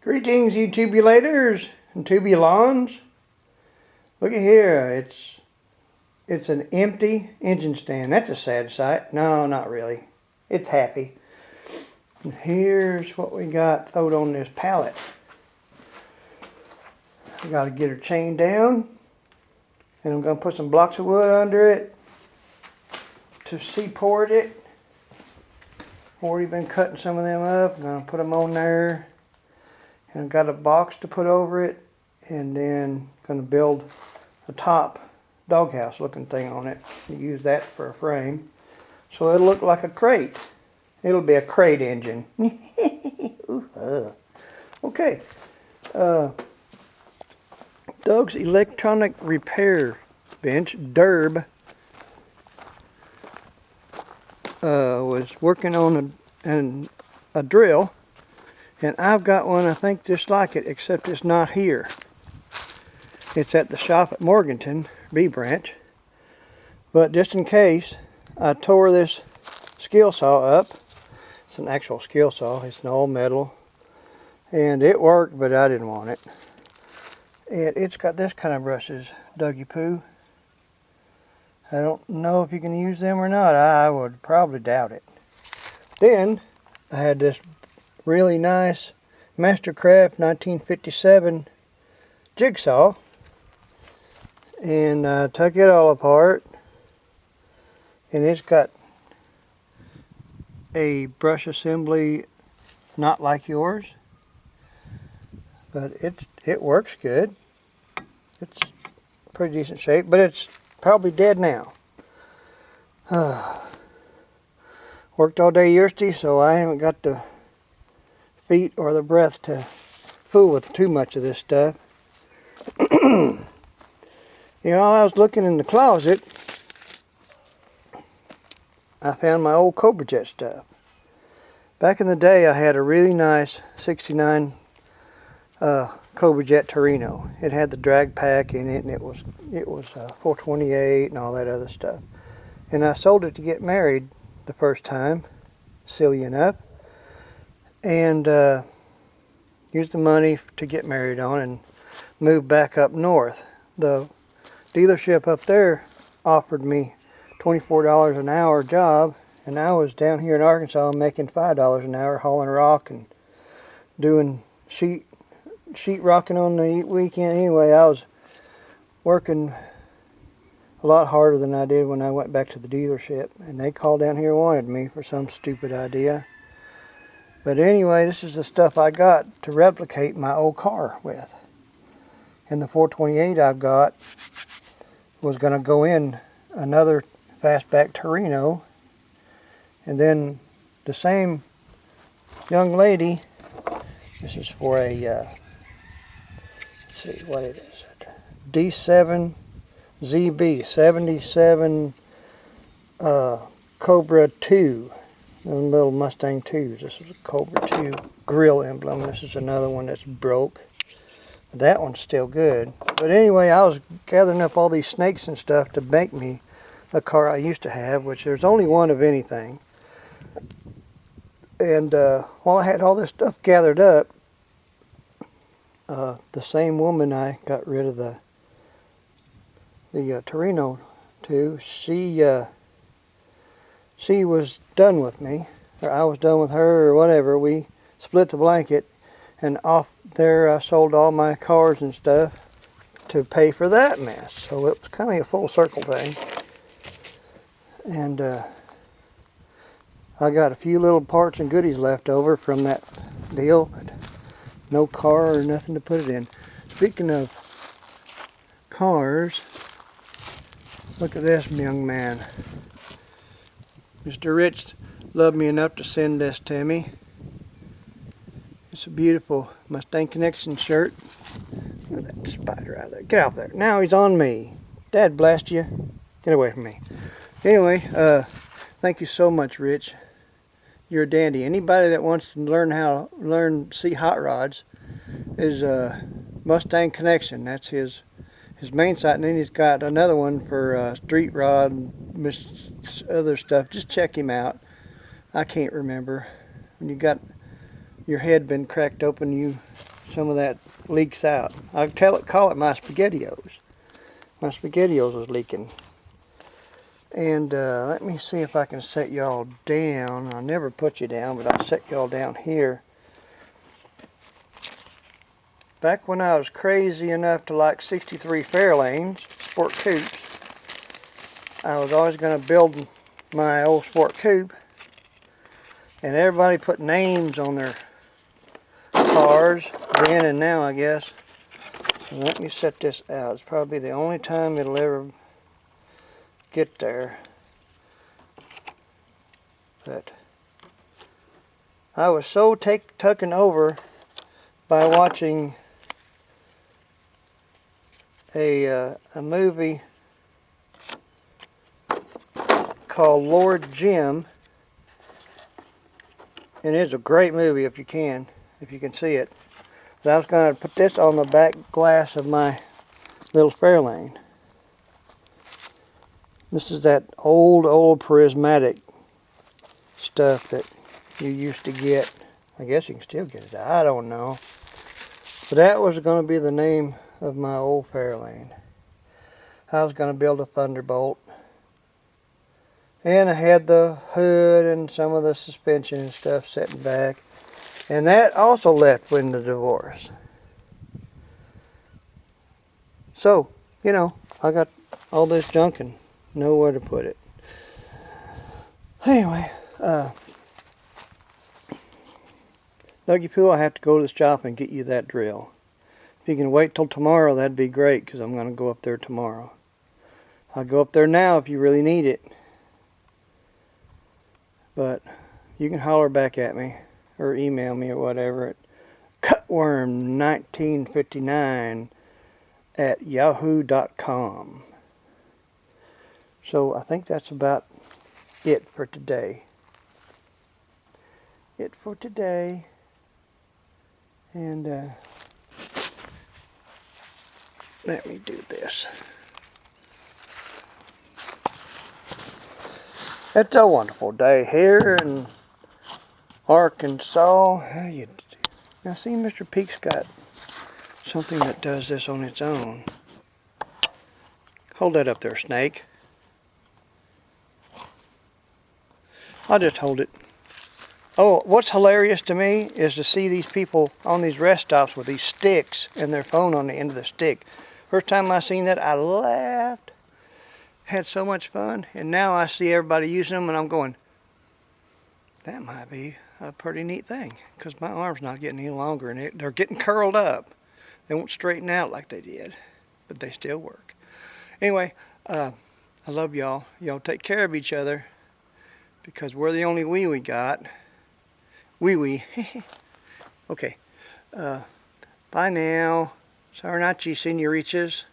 Greetings, you tubulators and tubulons. Look at here. It's an empty engine stand. That's a sad sight. No, not really. It's happy. And here's what we got throwed on this pallet. I got to get her chained down, and I'm going to put some blocks of wood under it to seaport it. Already been cutting some of them up. I'm going to put them on there. And I've got a box to put over it, and then going to build a top doghouse looking thing on it. Use that for a frame. So it'll look like a crate. It'll be a crate engine. Okay. Doug's electronic repair bench, Derb, was working on a drill. And I've got one, I think, just like it, except it's not here. It's at the shop at Morganton, B branch. But just in case, I tore this skill saw up. It's an actual skill saw. It's an all metal. And it worked, but I didn't want it. And it's got this kind of brushes, Dougie Poo. I don't know if you can use them or not. I would probably doubt it. Then, I had this really nice Mastercraft 1957 jigsaw, and I took it all apart, and it's got a brush assembly not like yours, but it works good. It's pretty decent shape, but it's probably dead now. Worked all day yesterday, so I haven't got the feet or the breath to fool with too much of this stuff. While I was looking in the closet, I found my old Cobra Jet stuff. Back in the day, I had a really nice 69 Cobra Jet Torino. It had the drag pack in it, and it was 428 and all that other stuff. And I sold it to get married the first time, silly enough, and used the money to get married on and moved back up north. The dealership up there offered me $24 an hour job, and I was down here in Arkansas making $5 an hour hauling rock and doing sheet rocking on the weekend. Anyway, I was working a lot harder than I did when I went back to the dealership, and they called down here and wanted me for some stupid idea. But anyway, this is the stuff I got to replicate my old car with. And the 428 I've got was going to go in another fastback Torino. And then the same young lady, this is for a, let's see what it is, D7 ZB 77 Cobra 2. Them little Mustang 2s. This is a Cobra 2 grill emblem. This is another one that's broke. That one's still good. But anyway, I was gathering up all these snakes and stuff to make me the car I used to have, which there's only one of anything. And while I had all this stuff gathered up, the same woman I got rid of the Torino to, she was done with me, or I was done with her, or whatever. We split the blanket, and off there I sold all my cars and stuff to pay for that mess. So it was kind of a full circle thing. And I got a few little parts and goodies left over from that deal, but no car or nothing to put it in. Speaking of cars, look at this young man. Mr. Rich loved me enough to send this to me. It's a beautiful Mustang Connection shirt. Look at that spider out there. Get out there. Now he's on me. Dad blast you. Get away from me. Anyway, thank you so much, Rich. You're a dandy. Anybody that wants to learn see hot rods is Mustang Connection. That's his main site, and then he's got another one for street rod, other stuff. Just check him out. I can't remember. When you got your head been cracked open, you some of that leaks out. I call it my SpaghettiOs. My SpaghettiOs was leaking. And let me see if I can set y'all down. I never put you down, but I'll set y'all down here. Back when I was crazy enough to like 63 Fairlanes, sport coupes, I was always going to build my old sport coupe. And everybody put names on their cars, then and now, I guess. And let me set this out. It's probably the only time it'll ever get there. But I was so taken over by watching a movie called Lord Jim, and it's a great movie if you can see it. But I was going to put this on the back glass of my little Fairlane. This is that old prismatic stuff that you used to get. I guess you can still get it. I don't know. But that was going to be the name of my old Fairlane. I was going to build a Thunderbolt. And I had the hood and some of the suspension and stuff setting back. And that also left in the divorce. So, you know, I got all this junk and nowhere to put it. Anyway, Dougie Pooh, I have to go to the shop and get you that drill. If you can wait till tomorrow, that'd be great, because I'm going to go up there tomorrow. I'll go up there now if you really need it. But you can holler back at me or email me or whatever at cutworm1959@yahoo.com. So I think that's about it for today. And let me do this. It's a wonderful day here in Arkansas. Now see, Mr. Peak's got something that does this on its own. Hold that up there, Snake. I'll just hold it. Oh, what's hilarious to me is to see these people on these rest stops with these sticks and their phone on the end of the stick. First time I seen that, I laughed. Had so much fun. And now I see everybody using them and I'm going, that might be a pretty neat thing, because my arm's not getting any longer and they're getting curled up. They won't straighten out like they did, but they still work. Anyway, I love y'all. Y'all take care of each other, because we're the only we got. We. Okay. Bye now. Saranachi, senoritas.